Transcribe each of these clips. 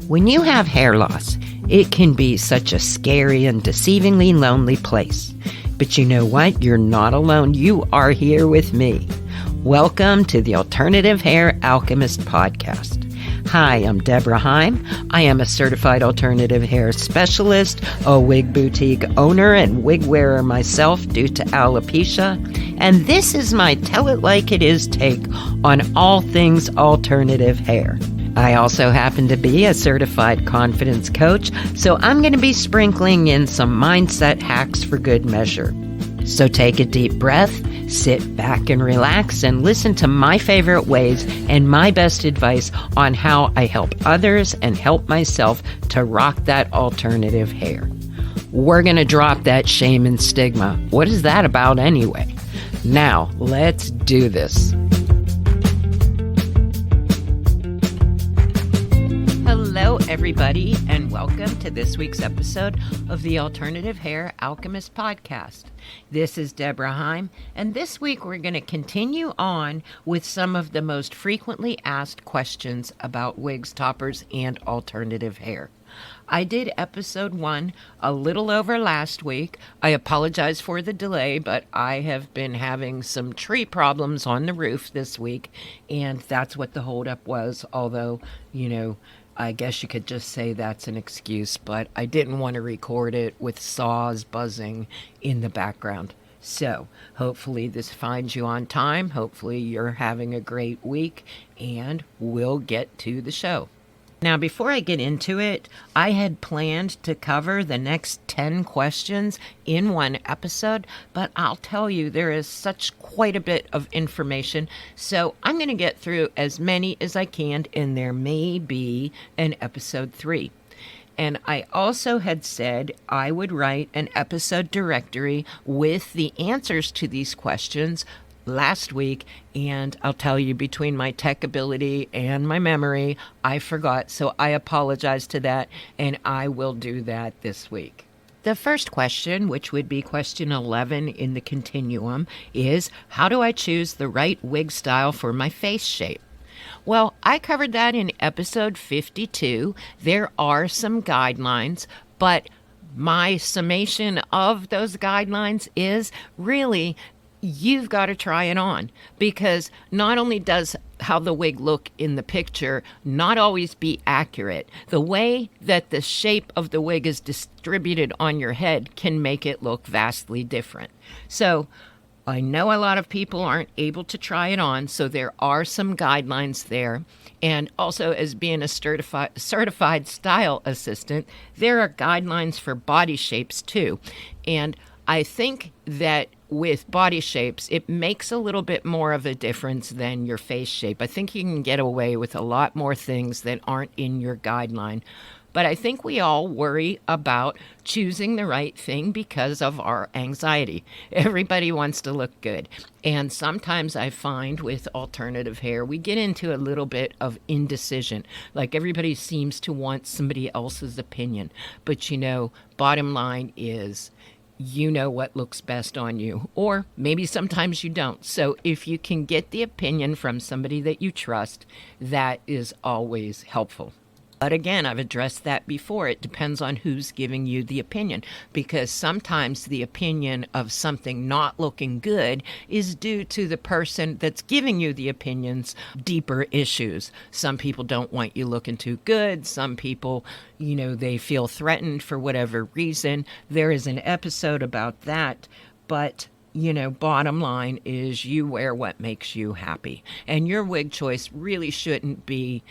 When you have hair loss, it can be such a scary and deceivingly lonely place. But you know what? You're not alone. You are here with me. Welcome to the Alternative Hair Alchemist podcast. Hi, I'm Debra. I am a certified alternative hair specialist, a wig boutique owner, and wig wearer myself due to alopecia. And this is my Tell It Like It Is take on all things alternative hair. I also happen to be a certified confidence coach, so I'm going to be sprinkling in some mindset hacks for good measure. So take a deep breath, sit back and relax, and listen to my favorite ways and my best advice on how I help others and help myself to rock that alternative hair. We're going to drop that shame and stigma. What is that about anyway? Now, let's do this. Hello, everybody, and welcome to this week's episode of the Alternative Hair Alchemist podcast. This is Debra, and this week we're going to continue on with some of the most frequently asked questions about wigs, toppers, and alternative hair. I did episode 1 a little over last week. I apologize for the delay, but I have been having some tree problems on the roof this week, and that's what the holdup was, although, I guess you could just say that's an excuse, but I didn't want to record it with saws buzzing in the background. So hopefully this finds you on time. Hopefully you're having a great week, and we'll get to the show. Now, before I get into it, I had planned to cover the next 10 questions in one episode, but I'll tell you, there is quite a bit of information, so I'm going to get through as many as I can, and there may be an episode 3. And I also had said I would write an episode directory with the answers to these questions last week, and I'll tell you, between my tech ability and my memory, I forgot, so I apologize to that, and I will do that this week. The first question, which would be question 11 in the continuum, is how do I choose the right wig style for my face shape? Well, I covered that in episode 52. There are some guidelines, but my summation of those guidelines is really you've got to try it on, because not only does how the wig look in the picture not always be accurate, the way that the shape of the wig is distributed on your head can make it look vastly different. So I know a lot of people aren't able to try it on, so there are some guidelines there. And also, as being a certified style assistant, there are guidelines for body shapes too. And I think that with body shapes, it makes a little bit more of a difference than your face shape. I think you can get away with a lot more things that aren't in your guideline. But I think we all worry about choosing the right thing because of our anxiety. Everybody wants to look good. And sometimes I find with alternative hair, we get into a little bit of indecision. Like everybody seems to want somebody else's opinion. But bottom line is, you know what looks best on you, or maybe sometimes you don't. So if you can get the opinion from somebody that you trust, that is always helpful. But again, I've addressed that before. It depends on who's giving you the opinion, because sometimes the opinion of something not looking good is due to the person that's giving you the opinion's deeper issues. Some people don't want you looking too good. Some people, they feel threatened for whatever reason. There is an episode about that, but bottom line is you wear what makes you happy. And your wig choice really shouldn't be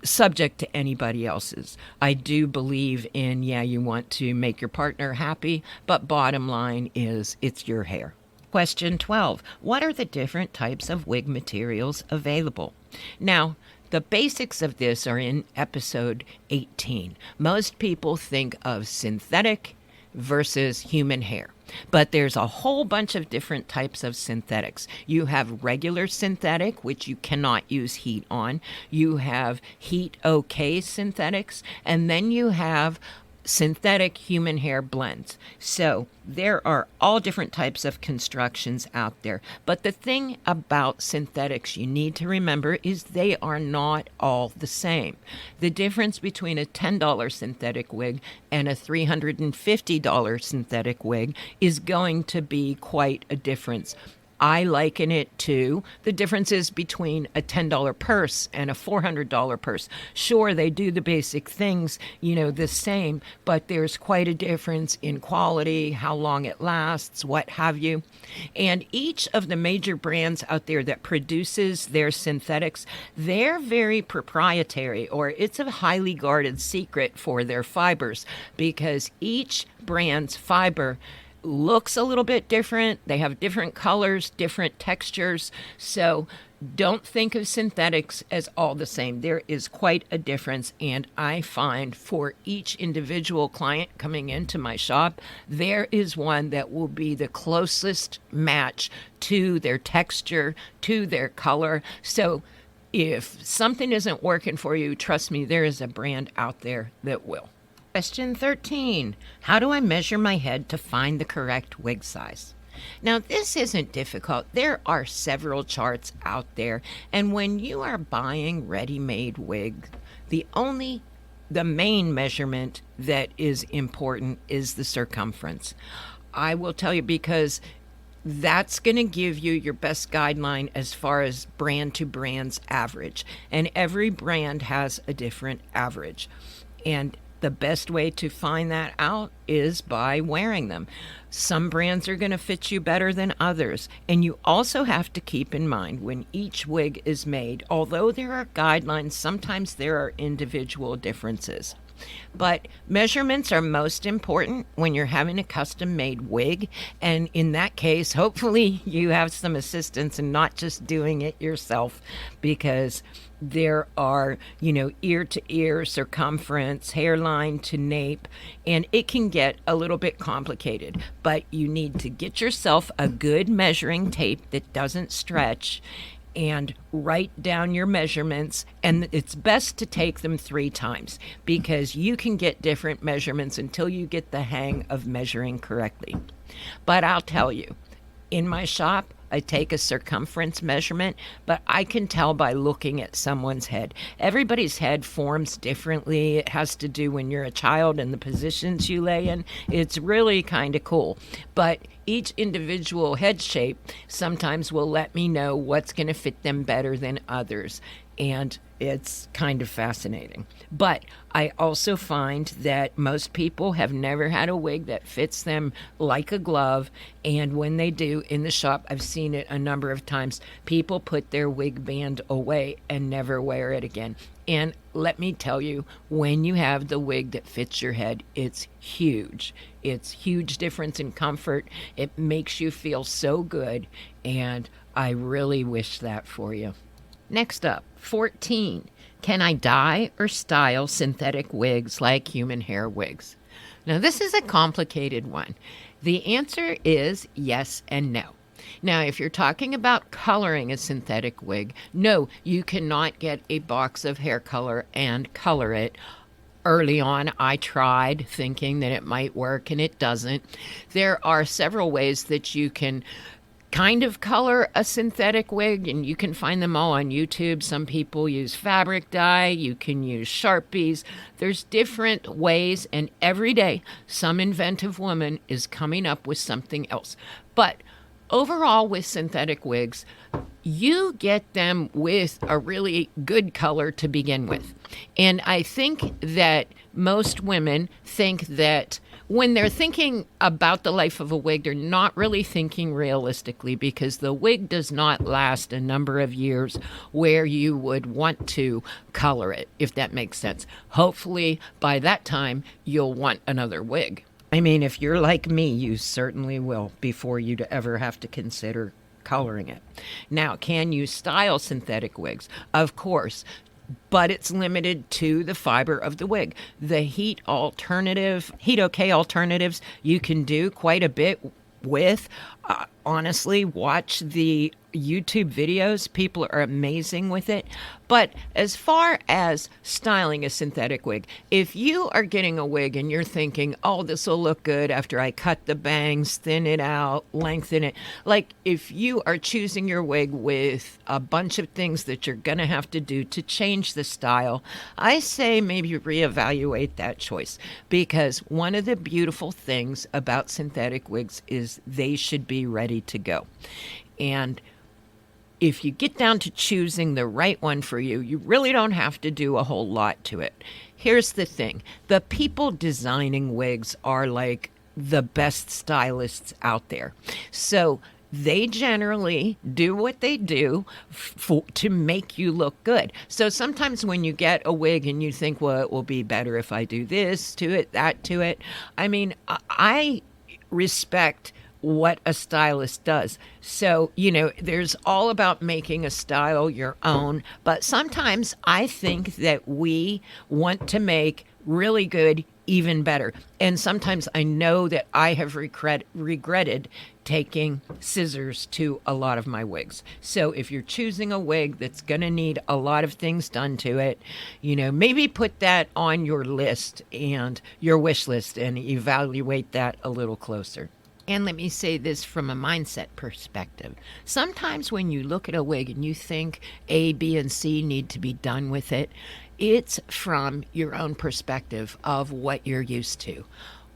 subject to anybody else's. I do believe in, you want to make your partner happy, but bottom line is it's your hair. Question 12. What are the different types of wig materials available? Now, the basics of this are in episode 18. Most people think of synthetic versus human hair. But there's a whole bunch of different types of synthetics. You have regular synthetic, which you cannot use heat on. You have heat okay synthetics. And then you have synthetic human hair blends. So there are all different types of constructions out there. But the thing about synthetics you need to remember is they are not all the same. The difference between a $10 synthetic wig and a $350 synthetic wig is going to be quite a difference. I liken it to the differences between a $10 purse and a $400 purse. Sure, they do the basic things, the same, but there's quite a difference in quality, how long it lasts, what have you. And each of the major brands out there that produces their synthetics, they're very proprietary, or it's a highly guarded secret for their fibers, because each brand's fiber looks a little bit different. They have different colors, different textures. So don't think of synthetics as all the same. There is quite a difference. And I find for each individual client coming into my shop, there is one that will be the closest match to their texture, to their color. So if something isn't working for you, trust me, there is a brand out there that will. Question 13. How do I measure my head to find the correct wig size? Now, this isn't difficult. There are several charts out there, and when you are buying ready-made wig, the main measurement that is important is the circumference. I will tell you, because that's going to give you your best guideline as far as brand to brand's average, and every brand has a different average. And the best way to find that out is by wearing them. Some brands are going to fit you better than others. And you also have to keep in mind when each wig is made, although there are guidelines, sometimes there are individual differences. But measurements are most important when you're having a custom-made wig. And in that case, hopefully you have some assistance and not just doing it yourself, because there are, ear to ear, circumference, hairline to nape, and it can get a little bit complicated. But you need to get yourself a good measuring tape that doesn't stretch and write down your measurements. And it's best to take them 3 times, because you can get different measurements until you get the hang of measuring correctly. But I'll tell you, in my shop, I take a circumference measurement, but I can tell by looking at someone's head. Everybody's head forms differently. It has to do when you're a child and the positions you lay in. It's really kind of cool. But each individual head shape sometimes will let me know what's going to fit them better than others. And it's kind of fascinating. But I also find that most people have never had a wig that fits them like a glove. And when they do in the shop, I've seen it a number of times, people put their wig band away and never wear it again. And let me tell you, when you have the wig that fits your head, it's huge. It's huge difference in comfort. It makes you feel so good. And I really wish that for you. Next up, 14. Can I dye or style synthetic wigs like human hair wigs? Now, this is a complicated one. The answer is yes and no. Now, if you're talking about coloring a synthetic wig, no, you cannot get a box of hair color and color it. Early on, I tried thinking that it might work, and it doesn't. There are several ways that you can kind of color a synthetic wig, and you can find them all on YouTube. Some people use fabric dye. You can use Sharpies. There's different ways, and every day some inventive woman is coming up with something else. But overall, with synthetic wigs, you get them with a really good color to begin with. And I think that most women think that when they're thinking about the life of a wig, they're not really thinking realistically, because the wig does not last a number of years where you would want to color it, if that makes sense. Hopefully, by that time, you'll want another wig. I mean, if you're like me, you certainly will before you'd ever have to consider coloring it. Now, can you style synthetic wigs? Of course. But it's limited to the fiber of the wig. The heat OK alternatives, you can do quite a bit with. Honestly, watch the YouTube videos. People are amazing with it. But as far as styling a synthetic wig, if you are getting a wig and you're thinking, oh, this will look good after I cut the bangs, thin it out, lengthen it. Like if you are choosing your wig with a bunch of things that you're going to have to do to change the style, I say maybe reevaluate that choice, because one of the beautiful things about synthetic wigs is they should be ready to go. And if you get down to choosing the right one for you, you really don't have to do a whole lot to it. Here's the thing. The people designing wigs are like the best stylists out there. So they generally do what they do to make you look good. So sometimes when you get a wig and you think, well, it will be better if I do this to it, that to it. I mean, I respect what a stylist does. So, there's all about making a style your own, but sometimes I think that we want to make really good even better. And sometimes I know that I have regretted taking scissors to a lot of my wigs. So if you're choosing a wig that's going to need a lot of things done to it, maybe put that on your list and your wish list and evaluate that a little closer. And let me say this from a mindset perspective. Sometimes when you look at a wig and you think A, B, and C need to be done with it, it's from your own perspective of what you're used to.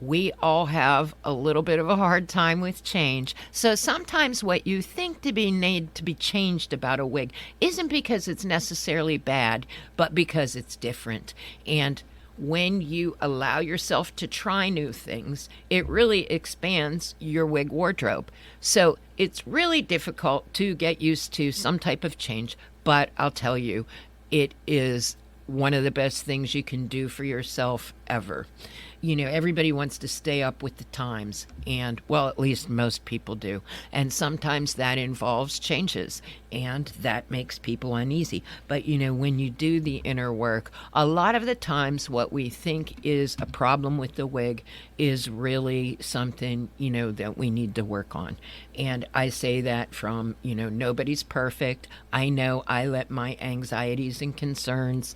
We all have a little bit of a hard time with change. So sometimes what you think need to be changed about a wig isn't because it's necessarily bad, but because it's different. And when you allow yourself to try new things, it really expands your wig wardrobe. So it's really difficult to get used to some type of change, but I'll tell you, it is one of the best things you can do for yourself ever. Everybody wants to stay up with the times, and, well, at least most people do. And sometimes that involves changes, and that makes people uneasy. But, when you do the inner work, a lot of the times what we think is a problem with the wig is really something, that we need to work on. And I say that from, nobody's perfect. I know I let my anxieties and concerns,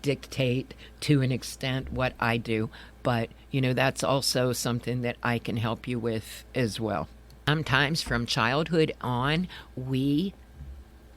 dictate to an extent what I do. But, that's also something that I can help you with as well. Sometimes from childhood on, we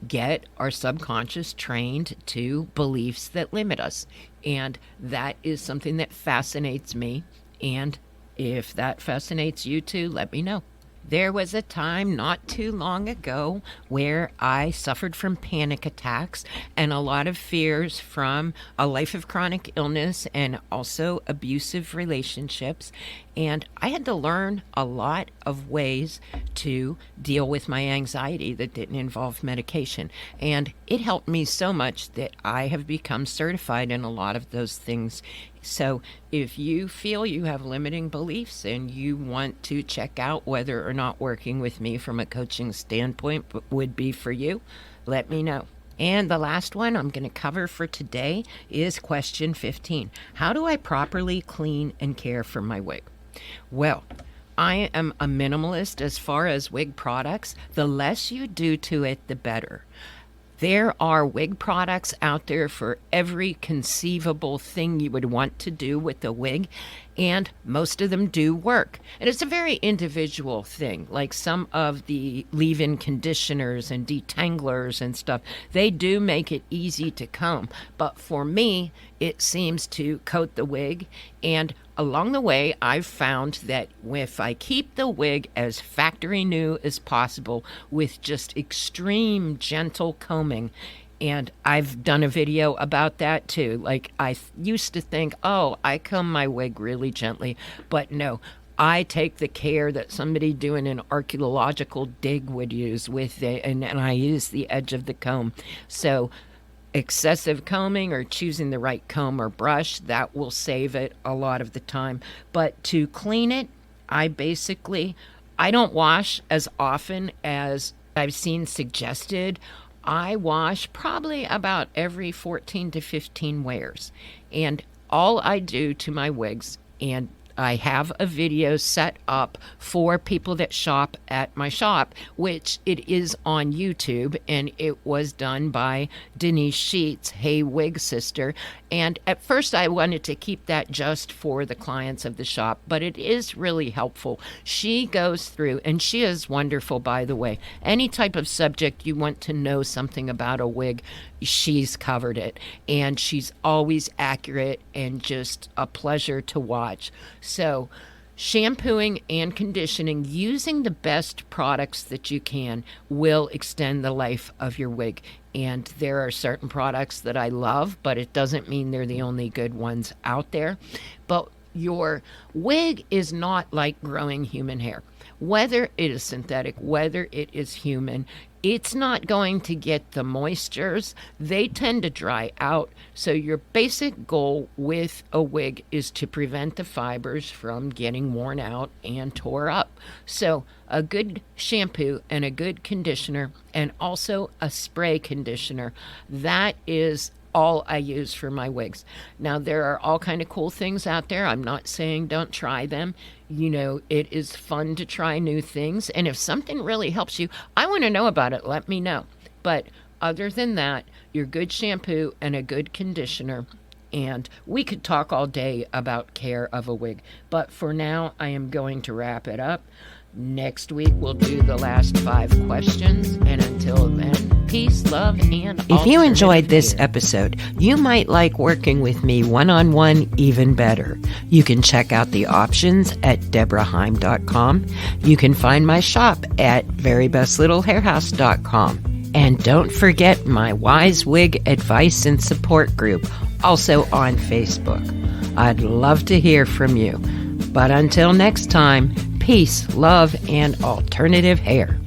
get our subconscious trained to beliefs that limit us. And that is something that fascinates me. And if that fascinates you too, let me know. There was a time not too long ago where I suffered from panic attacks and a lot of fears from a life of chronic illness and also abusive relationships. And I had to learn a lot of ways to deal with my anxiety that didn't involve medication. And it helped me so much that I have become certified in a lot of those things. So if you feel you have limiting beliefs and you want to check out whether or not working with me from a coaching standpoint would be for you, let me know. And the last one I'm going to cover for today is question 15. How do I properly clean and care for my wig? Well, I am a minimalist as far as wig products. The less you do to it, the better. There are wig products out there for every conceivable thing you would want to do with a wig, and most of them do work. And it's a very individual thing. Like some of the leave-in conditioners and detanglers and stuff, they do make it easy to comb. But for me, it seems to coat the wig, and along the way, I've found that if I keep the wig as factory new as possible with just extreme gentle combing, and I've done a video about that too. Like I used to think, oh, I comb my wig really gently, but no, I take the care that somebody doing an archaeological dig would use with it, and I use the edge of the comb. So excessive combing or choosing the right comb or brush, that will save it a lot of the time. But to clean it, I don't wash as often as I've seen suggested. I wash probably about every 14 to 15 wears. And all I do to my wigs, and I have a video set up for people that shop at my shop, which it is on YouTube, and it was done by Denise Sheets, Hey Wig Sister. And at first I wanted to keep that just for the clients of the shop, but it is really helpful. She goes through, and she is wonderful, by the way. Any type of subject you want to know something about a wig, she's covered it. And she's always accurate and just a pleasure to watch. So shampooing and conditioning using the best products that you can will extend the life of your wig. And there are certain products that I love, but it doesn't mean they're the only good ones out there. But your wig is not like growing human hair. Whether it is synthetic, whether it is human, it's not going to get the moistures. They tend to dry out. So your basic goal with a wig is to prevent the fibers from getting worn out and tore up. So a good shampoo and a good conditioner, and also a spray conditioner, that is all I use for my wigs. Now, there are all kind of cool things out there. I'm not saying don't try them. You know, it is fun to try new things. And if something really helps you, I want to know about it. Let me know. But other than that, your good shampoo and a good conditioner. And we could talk all day about care of a wig. But for now, I am going to wrap it up. Next week, we'll do the last 5 questions. And until then, peace, love, and If you enjoyed this hair. episode, you might like working with me one-on-one even better. You can check out the options at debraheim.com. You can find my shop at verybestlittle.hairhouse.com. And don't forget my Wise Wig Advice and Support group, also on Facebook. I'd love to hear from you. But until next time, peace, love, and alternative hair.